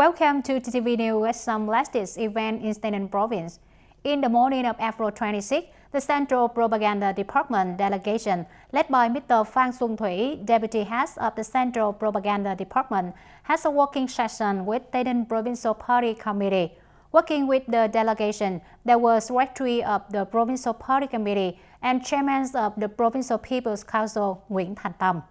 Welcome to TTV News with some latest event in Tay Ninh Province. In the morning of April 26, the Central Propaganda Department Delegation, led by Mr. Phan Xuân Thủy, Deputy Head of the Central Propaganda Department, has a working session with Tay Ninh Provincial Party Committee. Working with the delegation, there was Secretary of the Provincial Party Committee and Chairman of the Provincial People's Council, Nguyễn Thành Tâm.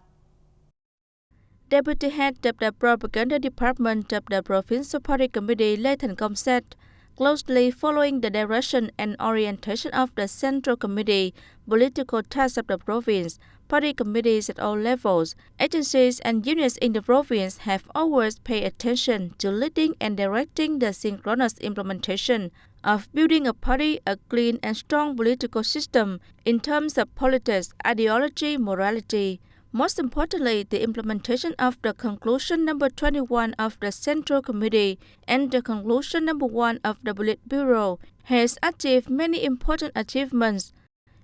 Deputy Head of the Propaganda Department of the Provincial Party Committee Lê Thành Công said, closely following the direction and orientation of the Central Committee, political tasks of the province, party committees at all levels, agencies and units in the province have always paid attention to leading and directing the synchronous implementation of building a party, a clean and strong political system in terms of politics, ideology, morality. Most importantly, the implementation of the conclusion number 21 of the Central Committee and the conclusion number 1 of the Politburo has achieved many important achievements.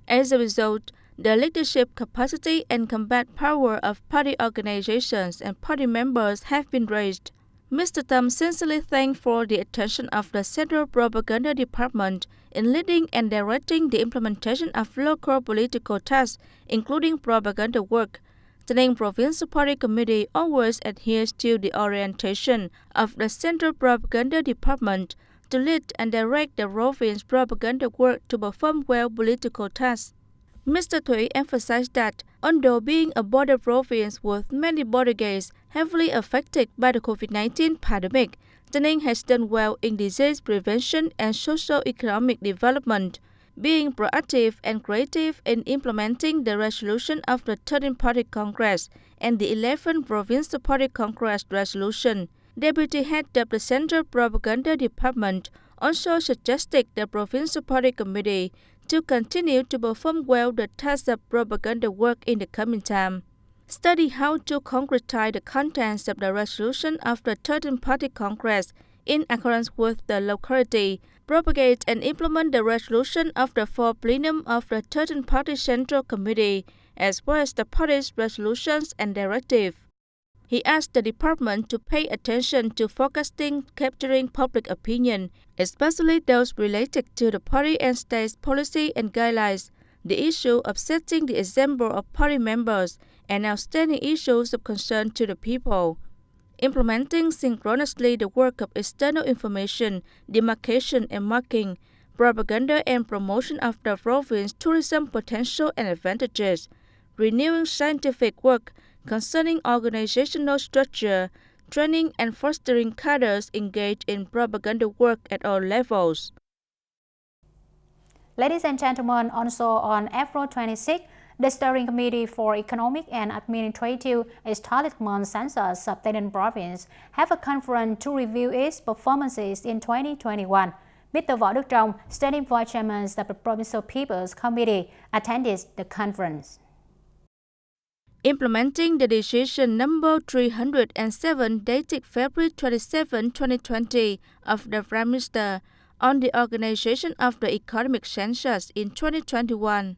As a result, the leadership capacity and combat power of party organizations and party members have been raised. Mr. Tâm sincerely thanked for the attention of the Central Propaganda Department in leading and directing the implementation of local political tasks, including propaganda work. The Tay Ninh Provincial Party Committee always adheres to the orientation of the Central Propaganda Department to lead and direct the province propaganda work to perform well political tasks. Mr. Thủy emphasized that, although being a border province with many border gates heavily affected by the COVID-19 pandemic, Tay Ninh has done well in disease prevention and socio-economic development, being proactive and creative in implementing the resolution of the 13th Party Congress and the 11th Provincial Party Congress resolution. Deputy Head of the Central Propaganda Department also suggested the Provincial Party Committee to continue to perform well the task of propaganda work in the coming time. Study how to concretize the contents of the resolution of the 13th Party Congress in accordance with the locality, propagate and implement the resolution of the 4th Plenum of the 13th Party Central Committee, as well as the party's resolutions and directive. He asked the department to pay attention to forecasting, capturing public opinion, especially those related to the party and state's policy and guidelines, the issue of setting the example of party members, and outstanding issues of concern to the people. Implementing synchronously the work of external information, demarcation and marking, propaganda and promotion of the province tourism potential and advantages, renewing scientific work concerning organizational structure, training and fostering cadres engaged in propaganda work at all levels. Ladies and gentlemen, also on April 26, the Steering Committee for Economic and Administrative Establishment Census of Tay Ninh Province have a conference to review its performances in 2021. Mr. Võ Đức Trong, Standing Vice Chairman of the Provincial People's Committee, attended the conference. Implementing the decision number 307 dated February 27, 2020 of the Prime Minister on the organization of the economic census in 2021.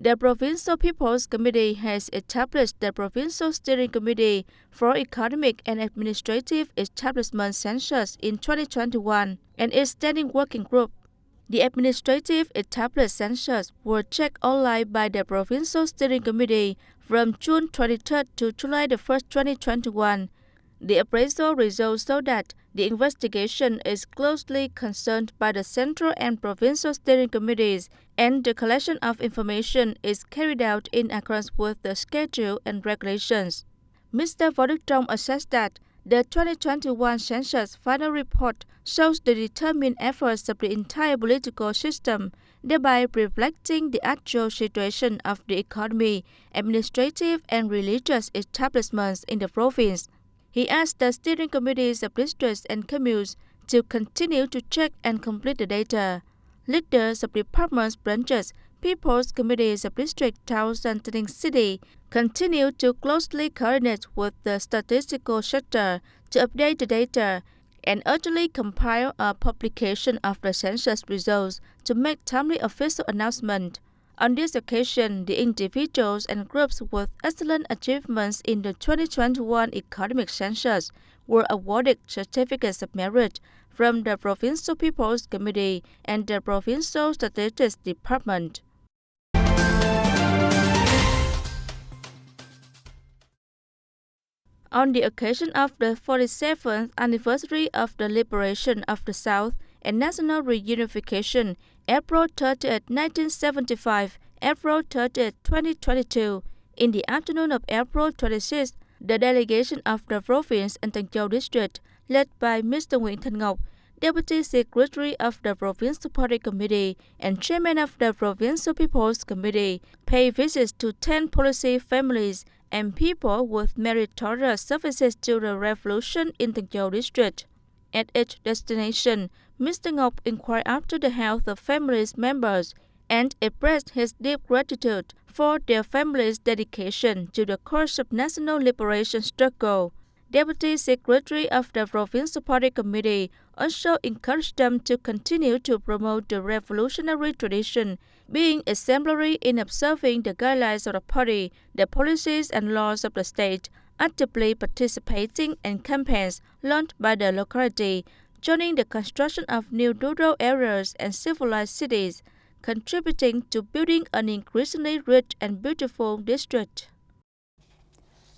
The Provincial People's Committee has established the Provincial Steering Committee for Economic and Administrative Establishment Census in 2021 and its standing working group. The administrative established census were checked online by the Provincial Steering Committee from June 23 to July 1, 2021. The appraisal results show that the investigation is closely concerned by the Central and Provincial Steering Committees, and the collection of information is carried out in accordance with the schedule and regulations. Mr. Võ Đức Trong assessed that the 2021 census final report shows the determined efforts of the entire political system, thereby reflecting the actual situation of the economy, administrative and religious establishments in the province. He asked the steering committees of districts and communes to continue to check and complete the data. Leaders of departments, branches, people's committees of district, towns and Tay Ninh City continue to closely coordinate with the statistical sector to update the data and urgently compile a publication of the census results to make timely official announcement. On this occasion, the individuals and groups with excellent achievements in the 2021 economic census were awarded certificates of merit from the Provincial People's Committee and the Provincial Statistics Department. On the occasion of the 47th anniversary of the liberation of the South and national reunification, April 30, 1975, April 30, 2022, in the afternoon of April 26, the delegation of the province and Duong Minh Chau district, led by Mr. Nguyễn Thanh Ngọc, Deputy Secretary of the Provincial Party Committee and Chairman of the Provincial People's Committee, paid visits to 10 policy families and people with meritorious services to the revolution in Duong Minh Chau district. At each destination, Mr. Ngọc inquired after the health of families members and expressed his deep gratitude for their families' dedication to the cause of national liberation struggle. Deputy Secretary of the Provincial Party Committee also encouraged them to continue to promote the revolutionary tradition, being exemplary in observing the guidelines of the party, the policies and laws of the state, actively participating in campaigns launched by the locality, joining the construction of new rural areas and civilized cities, contributing to building an increasingly rich and beautiful district.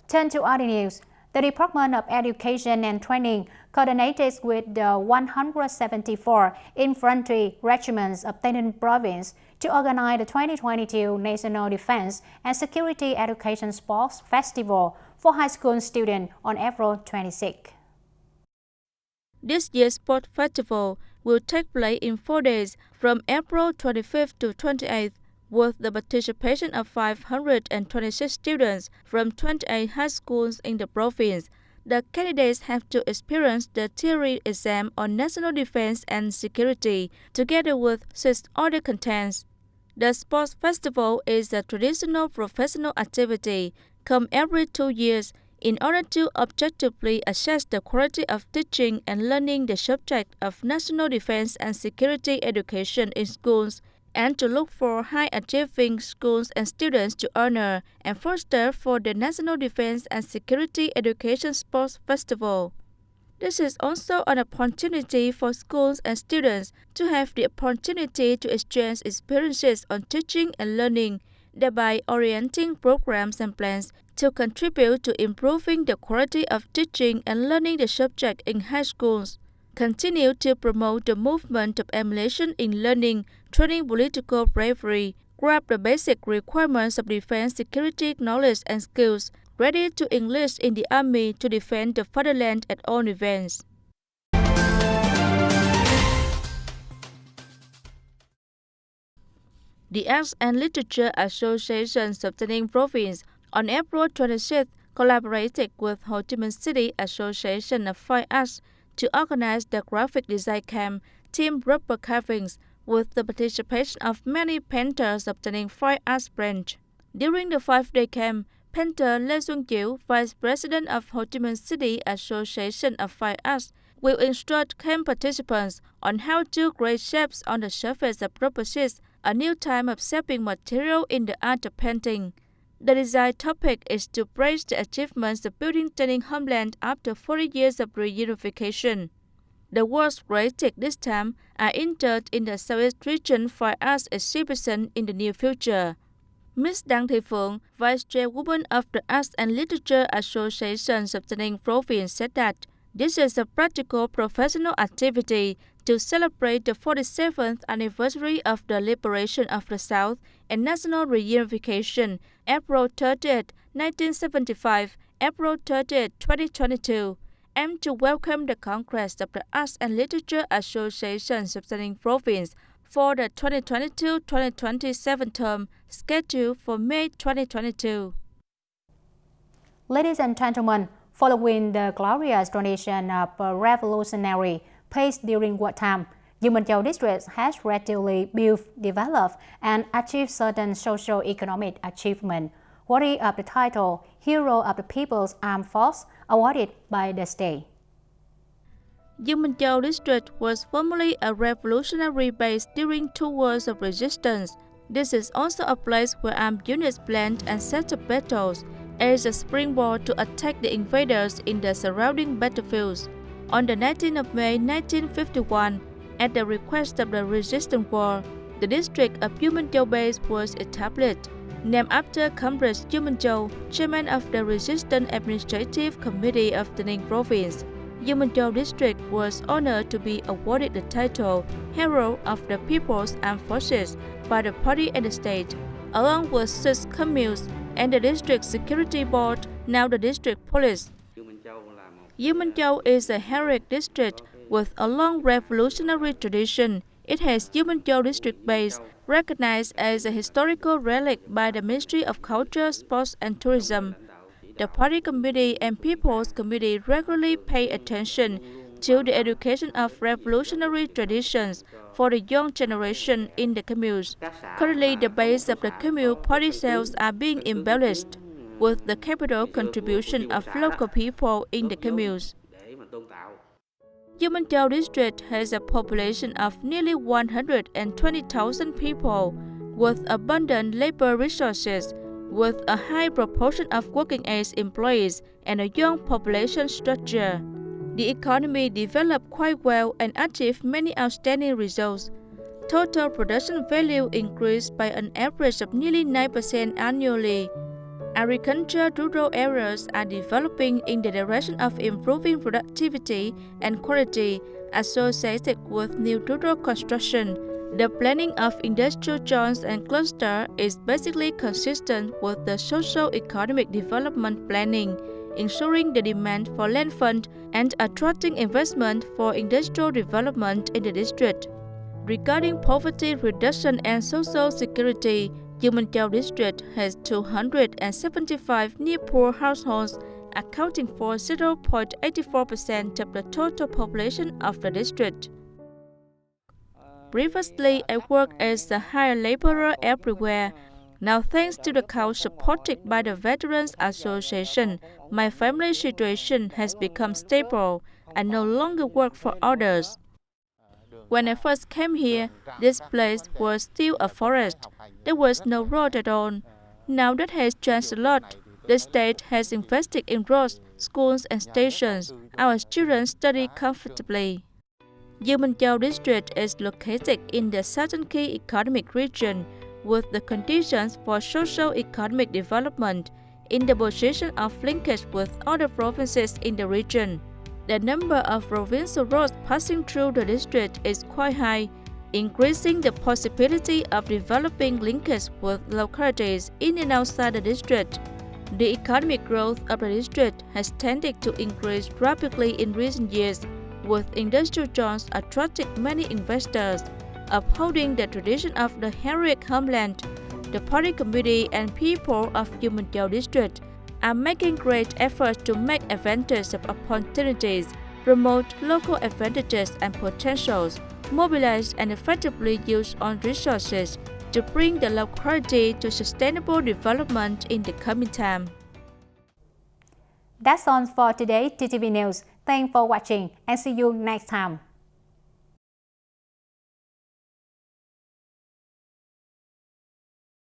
Turn to other news. The Department of Education and Training coordinated with the 174 infantry regiments of Tay Ninh Province to organize the 2022 National Defense and Security Education Sports Festival for high school students on April 26. This year's Sport Festival will take place in 4 days from April 25th to 28th, with the participation of 526 students from 28 high schools in the province. The candidates have to experience the theory exam on national defense and security, together with 6 other contents. The Sports Festival is a traditional professional activity, come every 2 years, in order to objectively assess the quality of teaching and learning the subject of national defense and security education in schools, and to look for high-achieving schools and students to honor and foster for the National Defense and Security Education Sports Festival. This is also an opportunity for schools and students to have the opportunity to exchange experiences on teaching and learning, thereby orienting programs and plans to contribute to improving the quality of teaching and learning the subject in high schools. Continue to promote the movement of emulation in learning, training political bravery, grasp the basic requirements of defense security knowledge and skills, ready to enlist in the army to defend the fatherland at all events. The Arts and Literature Association of Tay Ninh Province on April 26th collaborated with Ho Chi Minh City Association of Fine Arts to organize the graphic design camp Team Rubber Carvings with the participation of many painters of Tay Ninh Fine Arts branch. During the 5-day camp, painter Lê Xuân Chiu, Vice President of Ho Chi Minh City Association of Fine Arts, will instruct camp participants on how to create shapes on the surface of rubber sheets, a new type of shaping material in the art of painting. The design topic is to praise the achievements of building Tay Ninh homeland after 40 years of reunification. The works created this time are entered in the Southeast Region Fine Arts Exhibition in the near future. Ms. Đặng Thị Phượng, Vice Chairwoman of the Arts and Literature Association of Tay Ninh Province, said that this is a practical professional activity to celebrate the 47th anniversary of the liberation of the South and national reunification, April 30th, 1975, April 30th, 2022, and to welcome the Congress of the Arts and Literature Association of Tay Ninh Province for the 2022-2027 term, scheduled for May 2022. Ladies and gentlemen, following the glorious tradition of revolutionary pace during wartime, Duong Minh Chau district has gradually built, developed, and achieved certain socio-economic achievements, worthy of the title Hero of the People's Armed Force, awarded by the state. Duong Minh Chau district was formerly a revolutionary base during 2 wars of resistance. This is also a place where armed units plant and set up battles as a springboard to attack the invaders in the surrounding battlefields. On the 19th of May 1951, at the request of the resistance war, the district of Duong Minh Chau base was established, named after Comrade Duong Minh Chau, chairman of the Resistance Administrative Committee of Tay Ninh Province. Duong Minh Chau district was honored to be awarded the title Hero of the People's Armed Forces by the party and the state, along with 6 communes and the district security board, now the district police. Duong Minh Chau is a heroic district with a long revolutionary tradition. It has Duong Minh Chau district base, recognized as a historical relic by the Ministry of Culture, Sports and Tourism. The Party Committee and People's Committee regularly pay attention to the education of revolutionary traditions for the young generation in the communes. Currently, the base of the commune party cells are being embellished with the capital contribution of local people in the communes. Duong Minh Chau district has a population of nearly 120,000 people with abundant labor resources, with a high proportion of working-age employees and a young population structure. The economy developed quite well and achieved many outstanding results. Total production value increased by an average of nearly 9% annually. Agriculture rural areas are developing in the direction of improving productivity and quality associated with new rural construction. The planning of industrial zones and clusters is basically consistent with the socio-economic development planning, ensuring the demand for land fund and attracting investment for industrial development in the district. Regarding poverty reduction and social security, Duong Minh Chau district has 275 near-poor households, accounting for 0.84% of the total population of the district. Previously, I worked as a hired laborer everywhere. Now, thanks to the cause supported by the Veterans Association, my family situation has become stable. I no longer work for others. When I first came here, this place was still a forest. There was no road at all. Now that has changed a lot. The state has invested in roads, schools and stations. Our children study comfortably. Duong Minh Chau district is located in the southern key economic region with the conditions for socio-economic development in the position of linkage with other provinces in the region. The number of provincial roads passing through the district is quite high, increasing the possibility of developing linkage with localities in and outside the district. The economic growth of the district has tended to increase rapidly in recent years, with industrial zones attracting many investors. Upholding the tradition of the heroic homeland, the Party Committee and people of Duong Minh Chau district are making great efforts to make advantage of opportunities, promote local advantages and potentials, mobilize and effectively use on resources to bring the locality to sustainable development in the coming time. That's all for today's TTV News. Thanks for watching and see you next time.